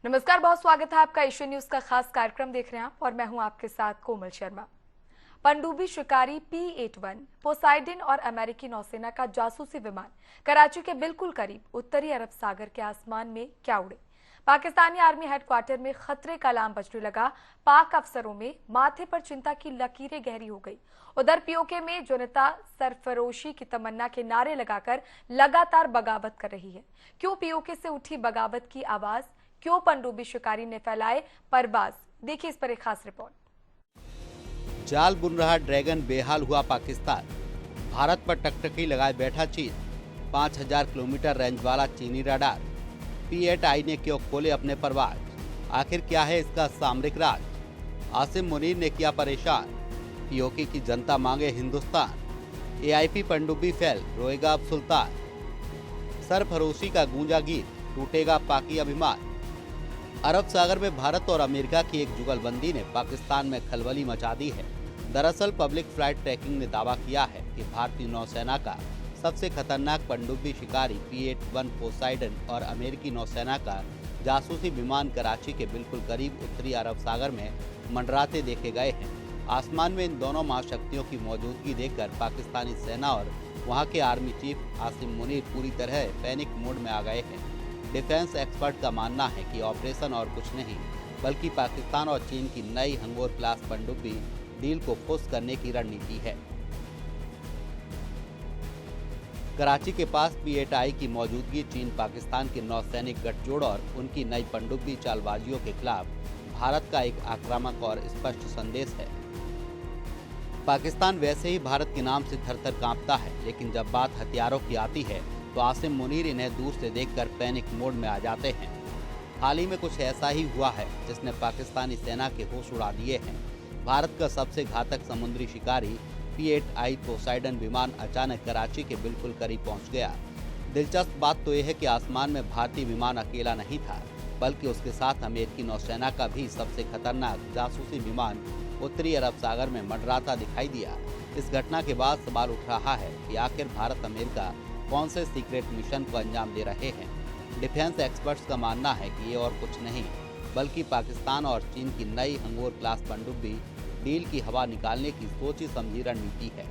नमस्कार, बहुत स्वागत है आपका एशियन न्यूज का खास कार्यक्रम देख रहे हैं आप और मैं हूं आपके साथ कोमल शर्मा। पनडुब्बी शिकारी P-81 पोसाइडन और अमेरिकी नौसेना का जासूसी विमान कराची के बिल्कुल करीब उत्तरी अरब सागर के आसमान में क्या उड़े। पाकिस्तानी आर्मी हेडक्वार्टर में खतरे का अलार्म बजने लगा। पाक अफसरों में माथे पर चिंता की लकीरें गहरी हो गई। उधर पीओके में जनता सरफरोशी की तमन्ना के नारे लगाकर लगातार बगावत कर रही है। क्यों पीओके से उठी बगावत की आवाज, क्यों पनडुब्बी शिकारी ने फैलाए परवाज, देखिए इस पर एक खास रिपोर्ट। जाल बुन रहा ड्रैगन, बेहाल हुआ पाकिस्तान। भारत पर टकटकी लगाए बैठा चीन। 5000 किलोमीटर रेंज वाला चीनी रडार। P-8I ने क्यों खोले अपने परवाज, आखिर क्या है इसका सामरिक राज। आसिम मुनीर ने किया परेशान, पीओके की जनता मांगे हिंदुस्तान। AIP पनडुब्बी फेल, रोएगा अब सुल्तान। सरफरोशी का गूंजा गीत, टूटेगा पाकी अभिमान। अरब सागर में भारत और अमेरिका की एक जुगलबंदी ने पाकिस्तान में खलबली मचा दी है। दरअसल पब्लिक फ्लाइट ट्रैकिंग ने दावा किया है कि भारतीय नौसेना का सबसे खतरनाक पनडुब्बी शिकारी P-81 पोसाइडन और अमेरिकी नौसेना का जासूसी विमान कराची के बिल्कुल करीब उत्तरी अरब सागर में मंडराते देखे गए हैं। आसमान में इन दोनों महाशक्तियों की मौजूदगी देखकर पाकिस्तानी सेना और वहाँ के आर्मी चीफ आसिम मुनीर पूरी तरह पैनिक मोड में आ गए हैं। डिफेंस एक्सपर्ट का मानना है कि ऑपरेशन और कुछ नहीं बल्कि पाकिस्तान और चीन की नई हंगोर क्लास पनडुब्बी डील को फुस करने की रणनीति है। कराची के पास P-8I की मौजूदगी चीन पाकिस्तान के नौसैनिक गठजोड़ और उनकी नई पनडुब्बी चालबाजियों के खिलाफ भारत का एक आक्रामक और स्पष्ट संदेश है। पाकिस्तान वैसे ही भारत के नाम से थर-थर कांपता है, लेकिन जब बात हथियारों की आती है तो आसिम मुनीर इन्हें दूर से देखकर पैनिक मोड में आ जाते हैं। हाल ही में कुछ ऐसा ही हुआ है जिसने पाकिस्तानी सेना के होश उड़ा दिए हैं। भारत का सबसे घातक समुद्री शिकारी P-8I पोसाइडन विमान अचानक कराची के बिल्कुल करीब पहुंच गया। दिलचस्प बात तो यह है कि आसमान में भारतीय विमान अकेला नहीं था, बल्कि उसके साथ अमेरिकी नौसेना का भी सबसे खतरनाक जासूसी विमान उत्तरी अरब सागर में मंडराता दिखाई दिया। इस घटना के बाद सवाल उठ रहा है कि आखिर भारत अमेरिका कौन से सीक्रेट मिशन को अंजाम दे रहे हैं। डिफेंस एक्सपर्ट्स का मानना है कि ये और कुछ नहीं बल्कि पाकिस्तान और चीन की नई हंगोर क्लास पनडुब्बी डील की हवा निकालने की सोची समझी रणनीति है।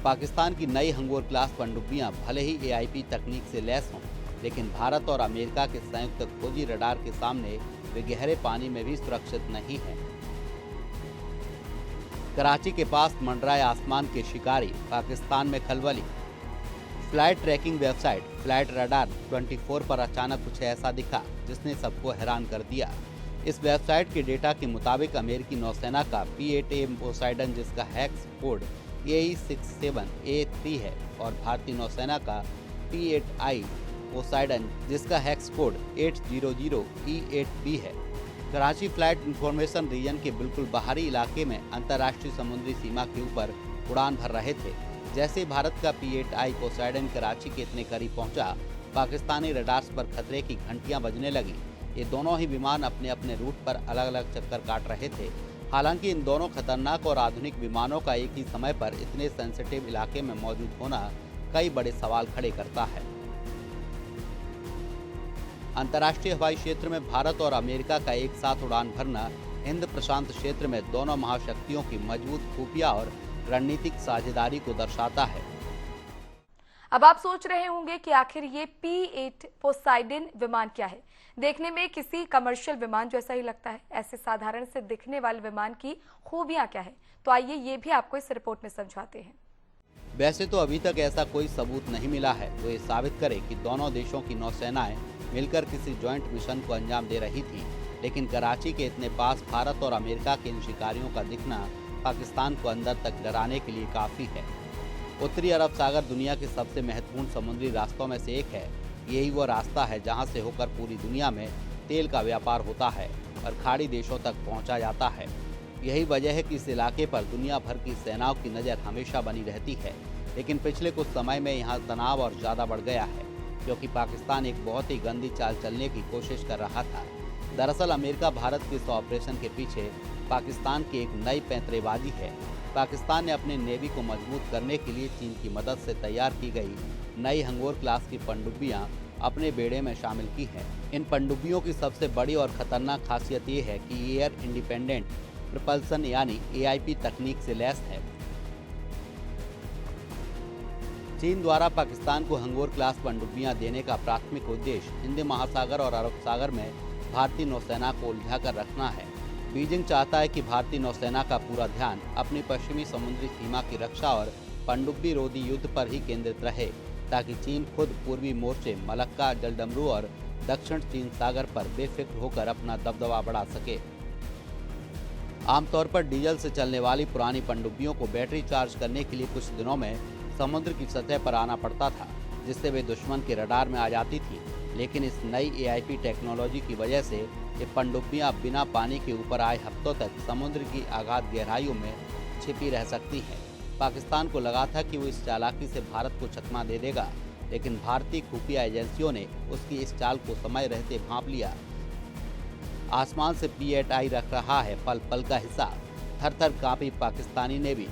पाकिस्तान की नई हंगोर क्लास पनडुब्बियां भले ही AIP तकनीक से लैस हों, लेकिन भारत और अमेरिका के संयुक्त खोजी रडार के सामने वे गहरे पानी में भी सुरक्षित नहीं हैं। कराची के पास मंडराए आसमान के शिकारी, पाकिस्तान में खलबली। Flight tracking website flight radar 24 पर अचानक कुछ ऐसा दिखा जिसने सबको हैरान कर दिया। इस वेबसाइट के डेटा के मुताबिक अमेरिकी नौसेना का P-8A पोसाइडन, जिसका हैक्स कोड AE67A3 है, और भारतीय नौसेना का P-8I पोसाइडन, जिसका हैक्स कोड 800E8B है, कराची फ्लाइट इंफॉर्मेशन रीजन के बिल्कुल बाहरी इलाके में अंतर्राष्ट्रीय समुद्री सीमा के ऊपर उड़ान भर रहे थे। जैसे भारत का P-8I पोसाइडन कराची के इतने करीब पहुंचा, पाकिस्तानी रडार्स पर खतरे की घंटियां बजने लगी। ये दोनों ही विमान अपने अपने रूट पर अलग अलग चक्कर काट रहे थे। हालांकि इन दोनों खतरनाक और आधुनिक विमानों का एक ही समय पर इतने सेंसिटिव इलाके में मौजूद होना कई बड़े सवाल खड़े करता है। अंतर्राष्ट्रीय हवाई क्षेत्र में भारत और अमेरिका का एक साथ उड़ान भरना हिंद प्रशांत क्षेत्र में दोनों महाशक्तियों की मजबूत खुफिया और रणनीतिक साझेदारी को दर्शाता है। अब आप सोच रहे होंगे कि आखिर ये P-8 पोसाइडन विमान क्या है। देखने में किसी कमर्शियल विमान जैसा ही लगता है। ऐसे साधारण से दिखने वाले विमान की खूबियां क्या है, तो आइए ये भी आपको इस रिपोर्ट में समझाते हैं। वैसे तो अभी तक ऐसा कोई सबूत नहीं मिला है जो ये साबित करे कि दोनों देशों की नौसेनाएं मिलकर किसी ज्वाइंट मिशन को अंजाम दे रही थी, लेकिन कराची के इतने पास भारत और अमेरिका के इन शिकारियों का दिखना पाकिस्तान को अंदर तक डराने के लिए काफ़ी है। उत्तरी अरब सागर दुनिया के सबसे महत्वपूर्ण समुद्री रास्तों में से एक है। यही वो रास्ता है जहां से होकर पूरी दुनिया में तेल का व्यापार होता है और खाड़ी देशों तक पहुंचा जाता है। यही वजह है कि इस इलाके पर दुनिया भर की सेनाओं की नज़र हमेशा बनी रहती है, लेकिन पिछले कुछ समय में यहाँ तनाव और ज़्यादा बढ़ गया है, क्योंकि पाकिस्तान एक बहुत ही गंदी चाल चलने की कोशिश कर रहा था। दरअसल अमेरिका भारत के इस ऑपरेशन के पीछे पाकिस्तान की एक नई पैंतरेबाजी है। पाकिस्तान ने अपने नेवी को मजबूत करने के लिए चीन की मदद से तैयार की गई नई हंगोर क्लास की पनडुब्बियां अपने बेड़े में शामिल की हैं। इन पनडुब्बियों की सबसे बड़ी और खतरनाक खासियत ये है कि एयर इंडिपेंडेंट प्रपल्सन यानी AIP तकनीक से लैस है। चीन द्वारा पाकिस्तान को हंगोर क्लास पनडुब्बियां देने का प्राथमिक उद्देश्य हिंद महासागर और अरब सागर में भारतीय नौसेना को उलझाकर रखना है। बीजिंग चाहता है कि भारतीय नौसेना का पूरा ध्यान अपनी पश्चिमी समुद्री सीमा की रक्षा और पनडुब्बी रोधी युद्ध पर ही केंद्रित रहे, ताकि चीन खुद पूर्वी मोर्चे मलक्का, जलडमरू और दक्षिण चीन सागर पर बेफिक्र होकर अपना दबदबा बढ़ा सके। आमतौर पर डीजल से चलने वाली पुरानी पनडुब्बियों को बैटरी चार्ज करने के लिए कुछ दिनों में समुद्र की सतह पर आना पड़ता था, जिससे वे दुश्मन के रडार में आ जाती थी। लेकिन इस नई AIP टेक्नोलॉजी की वजह से ये पनडुब्बियां बिना पानी के ऊपर आए हफ्तों तक समुद्र की अगाध गहराइयों में छिपी रह सकती हैं। पाकिस्तान को लगा था कि वो इस चालाकी से भारत को चकमा दे देगा, लेकिन भारतीय खुफिया एजेंसियों ने उसकी इस चाल को समय रहते भांप लिया। आसमान से P-8I रख रहा है पल पल का हिसाब, थर थर कांपी पाकिस्तानी नेवी।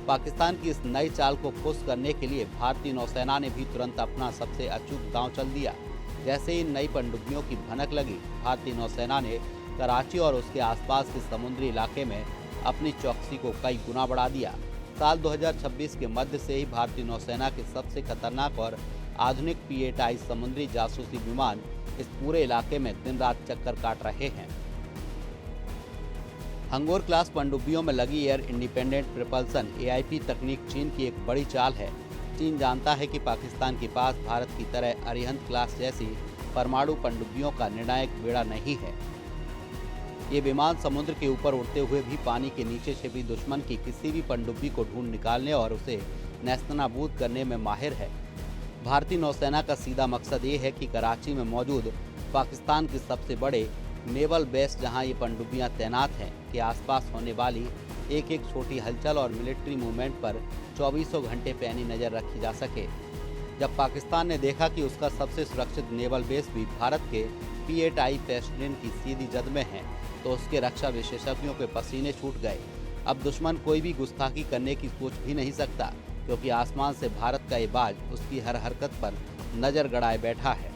पाकिस्तान की इस नई चाल को फुस करने के लिए भारतीय नौसेना ने भी तुरंत अपना सबसे अचूक दांव चल दिया। जैसे ही नई पनडुब्बियों की भनक लगी, भारतीय नौसेना ने कराची और उसके आसपास के समुद्री इलाके में अपनी चौकसी को कई गुना बढ़ा दिया। साल 2026 के मध्य से ही भारतीय नौसेना के सबसे खतरनाक और आधुनिक P-8I समुद्री जासूसी विमान इस पूरे इलाके में दिन रात चक्कर काट रहे हैं। हंगोर क्लास पनडुब्बियों में लगी एयर इंडिपेंडेंट प्रपल्सन AIP तकनीक चीन की एक बड़ी चाल है। चीन जानता है कि पाकिस्तान के पास भारत की तरह अरिहंत क्लास जैसी परमाणु पनडुब्बियों का निर्णायक बेड़ा नहीं है। ये विमान समुद्र के ऊपर उड़ते हुए भी पानी के नीचे छिपी दुश्मन की किसी भी पनडुब्बी को ढूंढ निकालने और उसे नेस्तनाबूद करने में माहिर है। भारतीय नौसेना का सीधा मकसद ये है कि कराची में मौजूद पाकिस्तान के सबसे बड़े नेवल बेस, जहां ये पनडुब्बियां तैनात हैं, के आसपास होने वाली एक एक छोटी हलचल और मिलिट्री मूवमेंट पर 24 घंटे पैनी नज़र रखी जा सके। जब पाकिस्तान ने देखा कि उसका सबसे सुरक्षित नेवल बेस भी भारत के P-8I पेस्टिन की सीधी जद में है, तो उसके रक्षा विशेषज्ञों के पसीने छूट गए। अब दुश्मन कोई भी गुस्ताखी करने की सोच भी नहीं सकता, क्योंकि आसमान से भारत का ये बाज उसकी हर हरकत पर नजर गड़ाए बैठा है।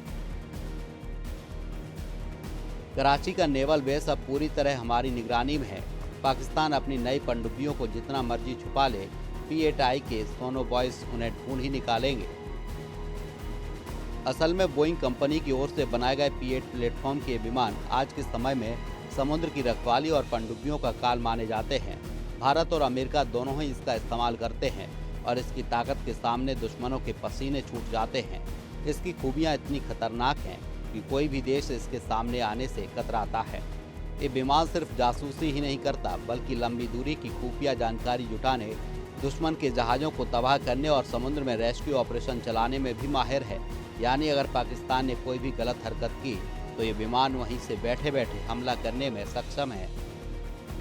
कराची का नेवल बेस अब पूरी तरह हमारी निगरानी में है। पाकिस्तान अपनी नई पनडुब्बियों को जितना मर्जी छुपा ले, P-8I के सोनो बॉयज उन्हें ढूंढ ही निकालेंगे। असल में बोइंग कंपनी की ओर से बनाए गए P-8 प्लेटफॉर्म के विमान आज के समय में समुद्र की रखवाली और पनडुब्बियों का काल माने जाते हैं। भारत और अमेरिका दोनों ही इसका इस्तेमाल करते हैं और इसकी ताकत के सामने दुश्मनों के पसीने छूट जाते हैं। इसकी खूबियां इतनी खतरनाक हैं कि कोई भी देश इसके सामने आने से कतराता है। ये विमान सिर्फ जासूसी ही नहीं करता, बल्कि लंबी दूरी की खुफिया जानकारी जुटाने, दुश्मन के जहाज़ों को तबाह करने और समुद्र में रेस्क्यू ऑपरेशन चलाने में भी माहिर है। यानी अगर पाकिस्तान ने कोई भी गलत हरकत की, तो ये विमान वहीं से बैठे बैठे हमला करने में सक्षम है।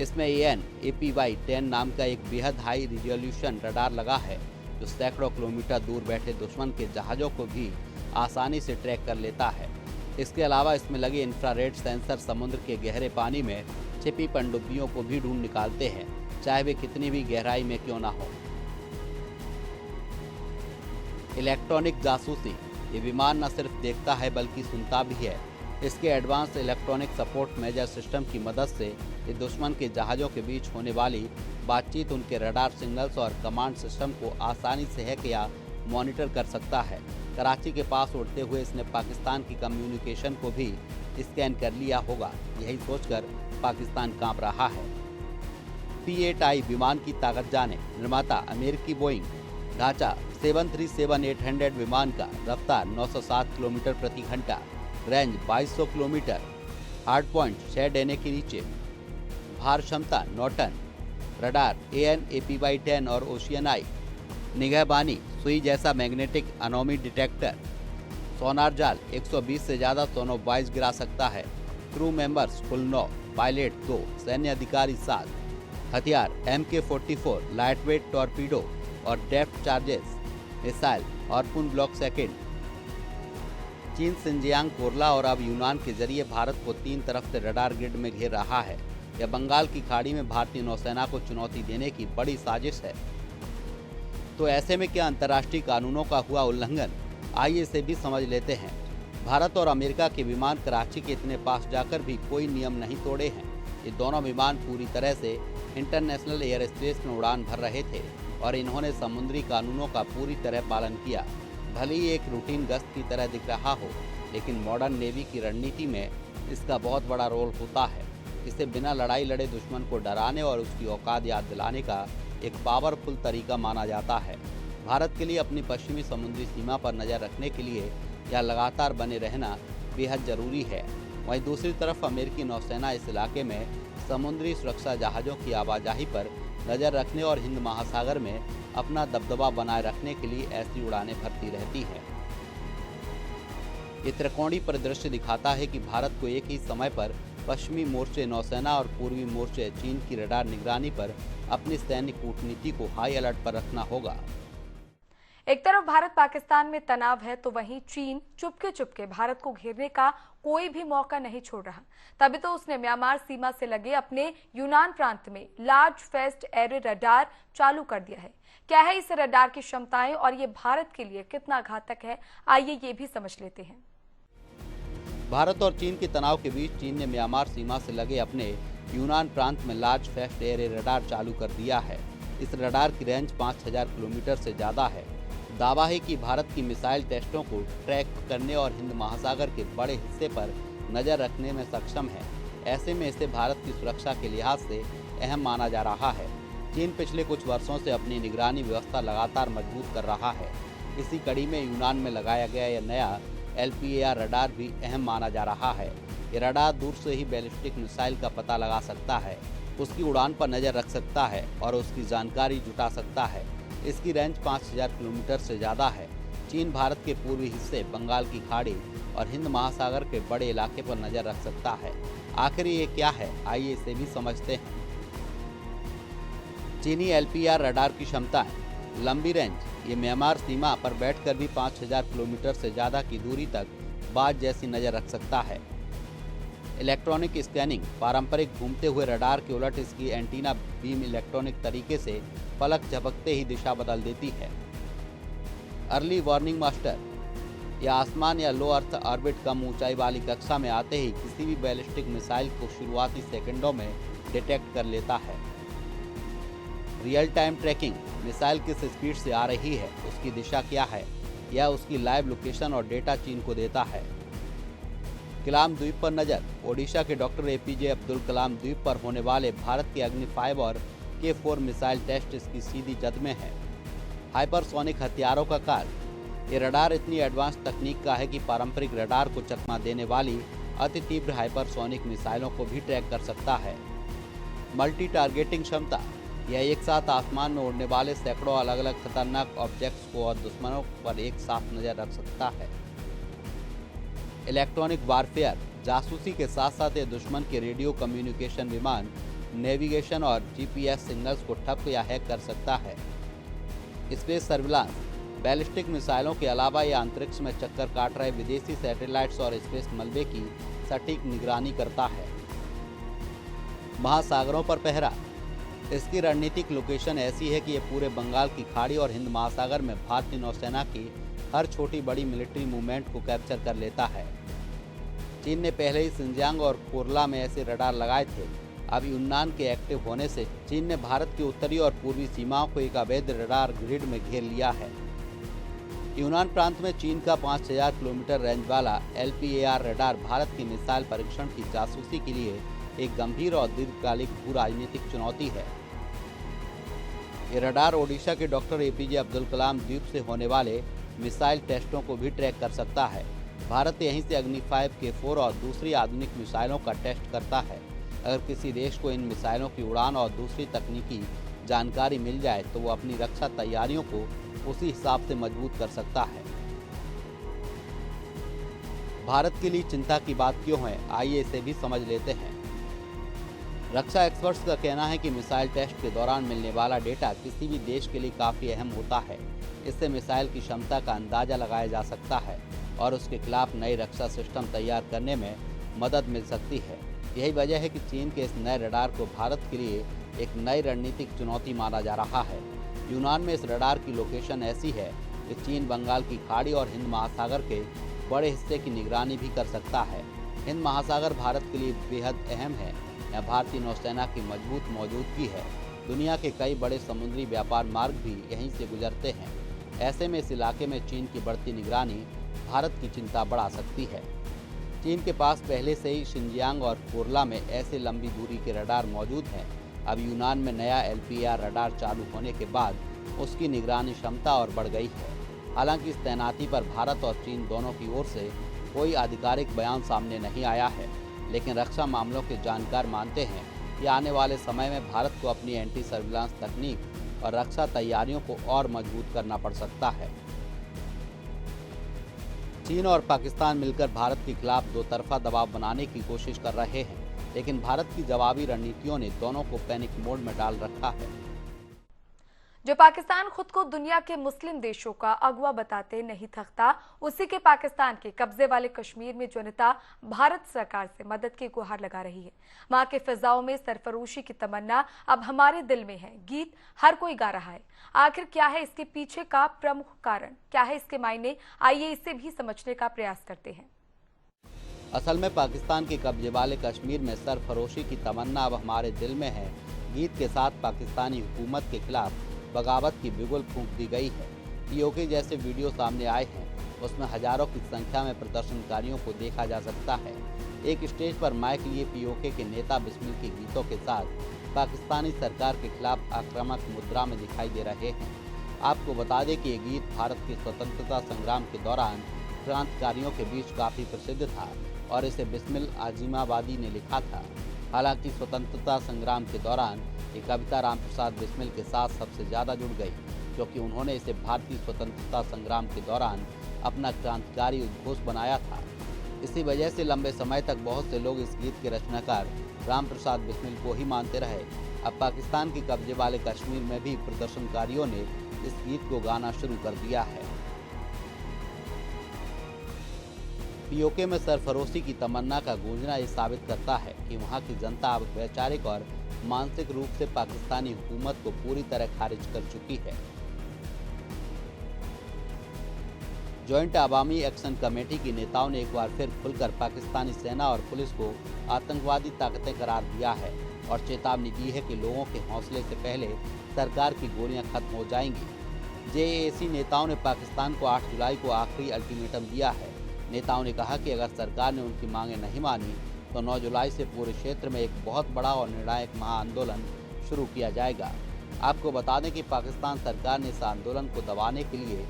इसमें AN/APY-10 नाम का एक बेहद हाई रिजोल्यूशन रडार लगा है, जो सैकड़ों किलोमीटर दूर बैठे दुश्मन के जहाज़ों को भी आसानी से ट्रैक कर लेता है। इसके अलावा इसमें लगे इंफ्रारेड सेंसर समुद्र के गहरे पानी में छिपी पनडुब्बियों को भी ढूंढ निकालते हैं, चाहे वे कितनी भी गहराई में क्यों ना हो। इलेक्ट्रॉनिक जासूसी, ये विमान न सिर्फ देखता है बल्कि सुनता भी है। इसके advance electronic support measure system की मदद से ये दुश्मन के जहाज़ों के बीच होने वाली बातचीत, उनके रडार सिग्नल्स और कमांड सिस्टम को आसानी से हैक या मॉनिटर कर सकता है। कराची के पास उड़ते हुए इसने पाकिस्तान की कम्युनिकेशन को भी स्कैन कर लिया होगा। यही सोचकर पाकिस्तान कांप रहा है। P-8I विमान की ताकत जाने। निर्माता अमेरिकी बोइंग। ढांचा 737-800 विमान का। रफ्तार 907 किलोमीटर प्रति घंटा। Range 2200 kilometre. हार्ड पॉइंट 6 डैने के नीचे। भार क्षमता 9 टन। रडार AN/APY-10 और ओशियन-आई। निगहबानी सुई जैसा मैग्नेटिक अनोमी डिटेक्टर। सोनार जाल 120 से ज़्यादा सोनो बॉयज गिरा सकता है। क्रू मेंबर्स कुल 9, पायलट 2, सैन्य अधिकारी 7। हथियार MK-44 लाइटवेट टॉर्पीडो और depth charges missile harpoon block second. चीन सिंजियांग, कोरला और अब यूनान के जरिए भारत को 3 तरफ से रडार ग्रिड में घेर रहा है। यह बंगाल की खाड़ी में भारतीय नौसेना को चुनौती देने की बड़ी साजिश है। तो ऐसे में क्या अंतर्राष्ट्रीय कानूनों का हुआ उल्लंघन? आइए इसे भी समझ लेते हैं। भारत और अमेरिका के विमान कराची के इतने पास जाकर भी कोई नियम नहीं तोड़े हैं। ये दोनों विमान पूरी तरह से इंटरनेशनल एयर स्पेस में उड़ान भर रहे थे और इन्होंने समुद्री कानूनों का पूरी तरह पालन किया। भले ही एक रूटीन गश्त की तरह दिख रहा हो, लेकिन मॉडर्न नेवी की रणनीति में इसका बहुत बड़ा रोल होता है। इसे बिना लड़ाई लड़े दुश्मन को डराने और उसकी औकात याद दिलाने का एक पावरफुल तरीका माना जाता है। भारत के लिए अपनी पश्चिमी समुद्री सीमा पर नज़र रखने के लिए यह लगातार बने रहना बेहद ज़रूरी है। वहीं दूसरी तरफ अमेरिकी नौसेना इस इलाके में समुद्री सुरक्षा जहाज़ों की आवाजाही पर नज़र रखने और हिंद महासागर में अपना दबदबा बनाए रखने के लिए ऐसी उड़ानें भरती रहती है। ये त्रिकोणीय परिदृश्य दिखाता है कि भारत को एक ही समय पर पश्चिमी मोर्चे नौसेना और पूर्वी मोर्चे चीन की रडार निगरानी पर अपनी सैन्य कूटनीति को हाई अलर्ट पर रखना होगा। एक तरफ भारत पाकिस्तान में तनाव है, तो वहीं चीन चुपके भारत को घेरने का कोई भी मौका नहीं छोड़ रहा। तभी तो उसने म्यांमार सीमा से लगे अपने यूनान प्रांत में लार्ज फेस्ट एरे रडार चालू कर दिया है। क्या है इस रडार की क्षमताएं और ये भारत के लिए कितना घातक है, आइए ये भी समझ लेते हैं। भारत और चीन के तनाव के बीच चीन ने म्यांमार सीमा से लगे अपने यूनान प्रांत में लार्ज फेस्ट एरे रडार चालू कर दिया है। इस रडार की रेंज 5000 किलोमीटर से ज़्यादा है। दावा है कि भारत की मिसाइल टेस्टों को ट्रैक करने और हिंद महासागर के बड़े हिस्से पर नज़र रखने में सक्षम है। ऐसे में इसे भारत की सुरक्षा के लिहाज से अहम माना जा रहा है। चीन पिछले कुछ वर्षों से अपनी निगरानी व्यवस्था लगातार मजबूत कर रहा है। इसी कड़ी में यूनान में लगाया गया यह नया LPAR रडार भी अहम माना जा रहा है। ये रडार दूर से ही बैलिस्टिक मिसाइल का पता लगा सकता है, उसकी उड़ान पर नज़र रख सकता है और उसकी जानकारी जुटा सकता है। इसकी रेंज 5000 किलोमीटर से ज़्यादा है। चीन भारत के पूर्वी हिस्से, बंगाल की खाड़ी और हिंद महासागर के बड़े इलाके पर नज़र रख सकता है। आखिर ये क्या है, आइए इसे भी समझते हैं। चीनी LPAR रडार की क्षमताएं। लंबी रेंज, ये म्यांमार सीमा पर बैठकर भी 5000 किलोमीटर से ज़्यादा की दूरी तक बाज जैसी नज़र रख सकता है। इलेक्ट्रॉनिक स्कैनिंग, पारंपरिक घूमते हुए रडार के उलट इसकी एंटीना बीम इलेक्ट्रॉनिक तरीके से पलक झपकते ही दिशा बदल देती है। अर्ली वार्निंग मास्टर, यह आसमान या लो अर्थ ऑर्बिट कम ऊंचाई वाली कक्षा में आते ही किसी भी बैलिस्टिक मिसाइल को शुरुआती सेकंडों में डिटेक्ट कर लेता है। रियल टाइम ट्रैकिंग, मिसाइल किस स्पीड से आ रही है, उसकी दिशा क्या है, यह उसकी लाइव लोकेशन और डेटा चीन को देता है। कलाम द्वीप पर नज़र, ओडिशा के डॉक्टर APJ अब्दुल कलाम द्वीप पर होने वाले भारत के अग्नि 5 और K4 मिसाइल टेस्ट इसकी सीधी जद में है। हाइपरसोनिक हथियारों का काल, ये रडार इतनी एडवांस तकनीक का है कि पारंपरिक रडार को चकमा देने वाली अति तीव्र हाइपरसोनिक मिसाइलों को भी ट्रैक कर सकता है। मल्टी टारगेटिंग क्षमता, यह एक साथ आसमान में उड़ने वाले सैकड़ों अलग अलग खतरनाक ऑब्जेक्ट्स को और दुश्मनों पर एक साथ नजर रख सकता है। इलेक्ट्रॉनिक वारफेयर, जासूसी के साथ साथ ये दुश्मन के रेडियो कम्युनिकेशन, विमान नेविगेशन और GPS सिग्नल्स को ठप या हैक कर सकता है। स्पेस सर्विलांस, बैलिस्टिक मिसाइलों के अलावा यह अंतरिक्ष में चक्कर काट रहे विदेशी सैटेलाइट्स और स्पेस मलबे की सटीक निगरानी करता है। महासागरों पर पहरा, इसकी रणनीतिक लोकेशन ऐसी है कि यह पूरे बंगाल की खाड़ी और हिंद महासागर में भारतीय नौसेना की हर छोटी बड़ी मिलिट्री मूवमेंट को कैप्चर कर लेता है। चीन ने पहले ही सिंजियांग और कोरला में ऐसे रडार लगाए थे। अब यूनान के एक्टिव होने से चीन ने भारत की उत्तरी और पूर्वी सीमाओं को एक अवैध रडार ग्रिड में घेर लिया है। यूनान प्रांत में चीन का 5000 किलोमीटर रेंज वाला LPAR रडार भारत की मिसाइल परीक्षण की जासूसी के लिए एक गंभीर और दीर्घकालिक भू राजनीतिक चुनौती है। ये रडार ओडिशा के डॉक्टर APJ अब्दुल कलाम द्वीप से होने वाले मिसाइल टेस्टों को भी ट्रैक कर सकता है। भारत यहीं से अग्नि 5, K4 और दूसरी आधुनिक मिसाइलों का टेस्ट करता है। अगर किसी देश को इन मिसाइलों की उड़ान और दूसरी तकनीकी जानकारी मिल जाए तो वो अपनी रक्षा तैयारियों को उसी हिसाब से मजबूत कर सकता है। भारत के लिए चिंता की बात क्यों है, आइए इसे भी समझ लेते हैं। रक्षा एक्सपर्ट्स का कहना है कि मिसाइल टेस्ट के दौरान मिलने वाला डेटा किसी भी देश के लिए काफ़ी अहम होता है। इससे मिसाइल की क्षमता का अंदाजा लगाया जा सकता है और उसके खिलाफ नई रक्षा सिस्टम तैयार करने में मदद मिल सकती है। यही वजह है कि चीन के इस नए रडार को भारत के लिए एक नई रणनीतिक चुनौती माना जा रहा है। यूनान में इस रडार की लोकेशन ऐसी है कि चीन बंगाल की खाड़ी और हिंद महासागर के बड़े हिस्से की निगरानी भी कर सकता है। हिंद महासागर भारत के लिए बेहद अहम है। यहाँ भारतीय नौसेना की मजबूत मौजूदगी है। दुनिया के कई बड़े समुद्री व्यापार मार्ग भी यहीं से गुजरते हैं। ऐसे में इस इलाके में चीन की बढ़ती निगरानी भारत की चिंता बढ़ा सकती है। चीन के पास पहले से ही शिनजियांग और कोरला में ऐसे लंबी दूरी के रडार मौजूद हैं। अब यूनान में नया LPR रडार चालू होने के बाद उसकी निगरानी क्षमता और बढ़ गई है। हालांकि इस तैनाती पर भारत और चीन दोनों की ओर से कोई आधिकारिक बयान सामने नहीं आया है, लेकिन रक्षा मामलों के जानकार मानते हैं कि आने वाले समय में भारत को अपनी एंटी सर्विलांस तकनीक और रक्षा तैयारियों को और मजबूत करना पड़ सकता है। चीन और पाकिस्तान मिलकर भारत के खिलाफ दो तरफा दबाव बनाने की कोशिश कर रहे हैं, लेकिन भारत की जवाबी रणनीतियों ने दोनों को पैनिक मोड में डाल रखा है। जो पाकिस्तान खुद को दुनिया के मुस्लिम देशों का अगुवा बताते नहीं थकता, उसी के पाकिस्तान के कब्जे वाले कश्मीर में जनता भारत सरकार से मदद की गुहार लगा रही है। वहां के फिजाओं में सरफरोशी की तमन्ना अब हमारे दिल में है, गीत हर कोई गा रहा है। आखिर क्या है इसके पीछे का प्रमुख कारण, क्या है इसके मायने, आइए इसे भी समझने का प्रयास करते हैं। असल में पाकिस्तान के कब्जे वाले कश्मीर में सरफरोशी की तमन्ना अब हमारे दिल में है गीत के साथ पाकिस्तानी हुकूमत के खिलाफ बगावत की बिगुल फूंक दी गई है। POK जैसे वीडियो सामने आए हैं, उसमें हजारों की संख्या में प्रदर्शनकारियों को देखा जा सकता है। एक स्टेज पर माइक लिए POK के नेता बिस्मिल के गीतों के साथ पाकिस्तानी सरकार के खिलाफ आक्रामक मुद्रा में दिखाई दे रहे हैं। आपको बता दें कि ये गीत भारत के स्वतंत्रता संग्राम के दौरान क्रांतिकारियों के बीच काफ़ी प्रसिद्ध था और इसे बिस्मिल आजिमाबादी ने लिखा था। हालांकि स्वतंत्रता संग्राम के दौरान ये कविता रामप्रसाद बिस्मिल के साथ सबसे ज़्यादा जुड़ गई, क्योंकि उन्होंने इसे भारतीय स्वतंत्रता संग्राम के दौरान अपना क्रांतिकारी उद्घोष बनाया था। इसी वजह से लंबे समय तक बहुत से लोग इस गीत के रचनाकार रामप्रसाद बिस्मिल को ही मानते रहे। अब पाकिस्तान के कब्जे वाले कश्मीर में भी प्रदर्शनकारियों ने इस गीत को गाना शुरू कर दिया है। POK में सरफरोशी की तमन्ना का गूंजना ये साबित करता है कि वहाँ की जनता अब वैचारिक और मानसिक रूप से पाकिस्तानी हुकूमत को पूरी तरह खारिज कर चुकी है। जॉइंट अवामी एक्शन कमेटी की नेताओं ने एक बार फिर खुलकर पाकिस्तानी सेना और पुलिस को आतंकवादी ताकतें करार दिया है और चेतावनी दी है कि लोगों के हौसले से पहले सरकार की गोलियां खत्म हो जाएंगी। JAC नेताओं ने पाकिस्तान को 8 जुलाई को आखिरी अल्टीमेटम दिया है। नेताओं ने कहा कि अगर सरकार ने उनकी मांगें नहीं मानी तो 9 जुलाई से पूरे क्षेत्र में एक बहुत बड़ा और निर्णायक महाआंदोलन शुरू किया जाएगा। आपको बता दें कि पाकिस्तान सरकार ने इस आंदोलन को दबाने के लिए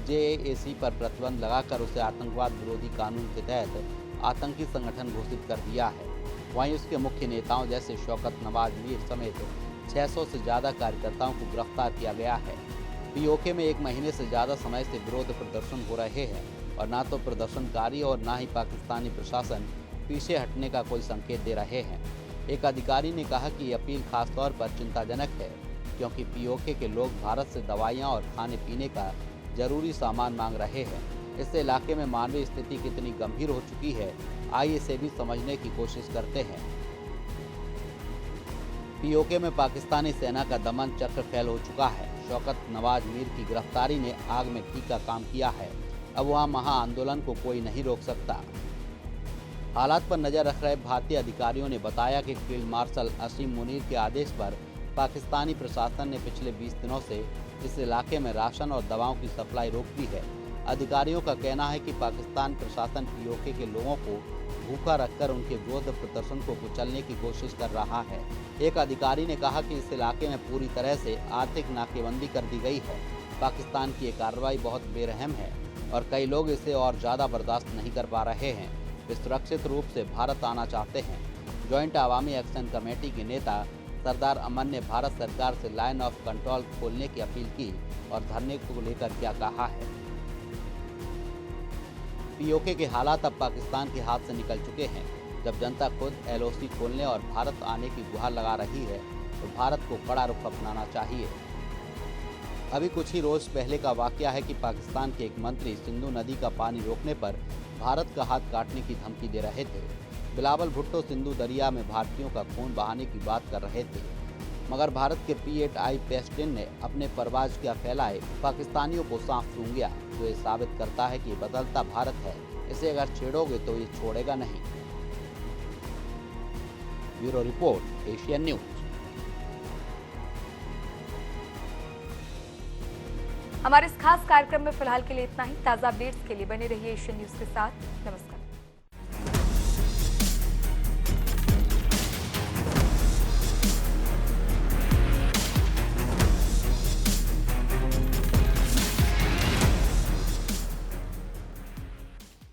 JAC पर प्रतिबंध लगाकर उसे आतंकवाद विरोधी कानून के तहत आतंकी संगठन घोषित कर दिया है। वहीं उसके मुख्य नेताओं जैसे शौकत नवाज मीर समेत 600 से ज़्यादा कार्यकर्ताओं को गिरफ्तार किया गया है। POK में 1 महीने से ज़्यादा समय से विरोध प्रदर्शन हो रहे हैं और ना तो प्रदर्शनकारी और ना ही पाकिस्तानी प्रशासन पीछे हटने का कोई संकेत दे रहे हैं। एक अधिकारी ने कहा कि ये अपील खासतौर पर चिंताजनक है, क्योंकि POK के लोग भारत से दवाइयाँ और खाने पीने का जरूरी सामान मांग रहे हैं। इससे इलाके में मानवीय स्थिति कितनी गंभीर हो चुकी है, आइए इसे भी समझने की कोशिश करते हैं। POK में पाकिस्तानी सेना का दमन चक्र फैल हो चुका है। शौकत नवाज मीर की गिरफ्तारी ने आग में घी का काम किया है। अब वहाँ महाआंदोलन को कोई नहीं रोक सकता। हालात पर नजर रख रहे भारतीय अधिकारियों ने बताया कि फील्ड मार्शल असीम मुनीर के आदेश पर पाकिस्तानी प्रशासन ने पिछले 20 दिनों से इस इलाके में राशन और दवाओं की सप्लाई रोक दी है। अधिकारियों का कहना है कि पाकिस्तान प्रशासन POK के लोगों को भूखा रखकर उनके विरोध प्रदर्शन को कुचलने की कोशिश कर रहा है। एक अधिकारी ने कहा कि इस इलाके में पूरी तरह से आर्थिक नाकेबंदी कर दी गई है। पाकिस्तान की ये कार्रवाई बहुत बेरहम है और कई लोग इसे और ज़्यादा बर्दाश्त नहीं कर पा रहे हैं। वे सुरक्षित रूप से भारत आना चाहते हैं। जॉइंट अवामी एक्शन कमेटी के नेता सरदार अमन ने भारत सरकार से लाइन ऑफ कंट्रोल खोलने की अपील की और धरने को लेकर क्या कहा है। POK के हालात अब पाकिस्तान के हाथ से निकल चुके हैं। जब जनता खुद LOC खोलने और भारत आने की गुहार लगा रही है तो भारत को कड़ा रुख अपनाना चाहिए। अभी कुछ ही रोज पहले का वाकया है कि पाकिस्तान के एक मंत्री सिंधु नदी का पानी रोकने पर भारत का हाथ काटने की धमकी दे रहे थे। बिलावल भुट्टो सिंधु दरिया में भारतीयों का खून बहाने की बात कर रहे थे। मगर भारत के P-8I पेस्टिन ने अपने परवाज क्या फैलाए पाकिस्तानियों को साफ सूंघिया, जो ये साबित करता है कि ये बदलता भारत है, इसे अगर छेड़ोगे तो ये छोड़ेगा नहीं। Bureau report, Asian news. हमारे इस खास कार्यक्रम में फिलहाल के लिए इतना ही। ताज़ा अपडेट्स के लिए बने रहिए एशियन न्यूज के साथ। नमस्कार।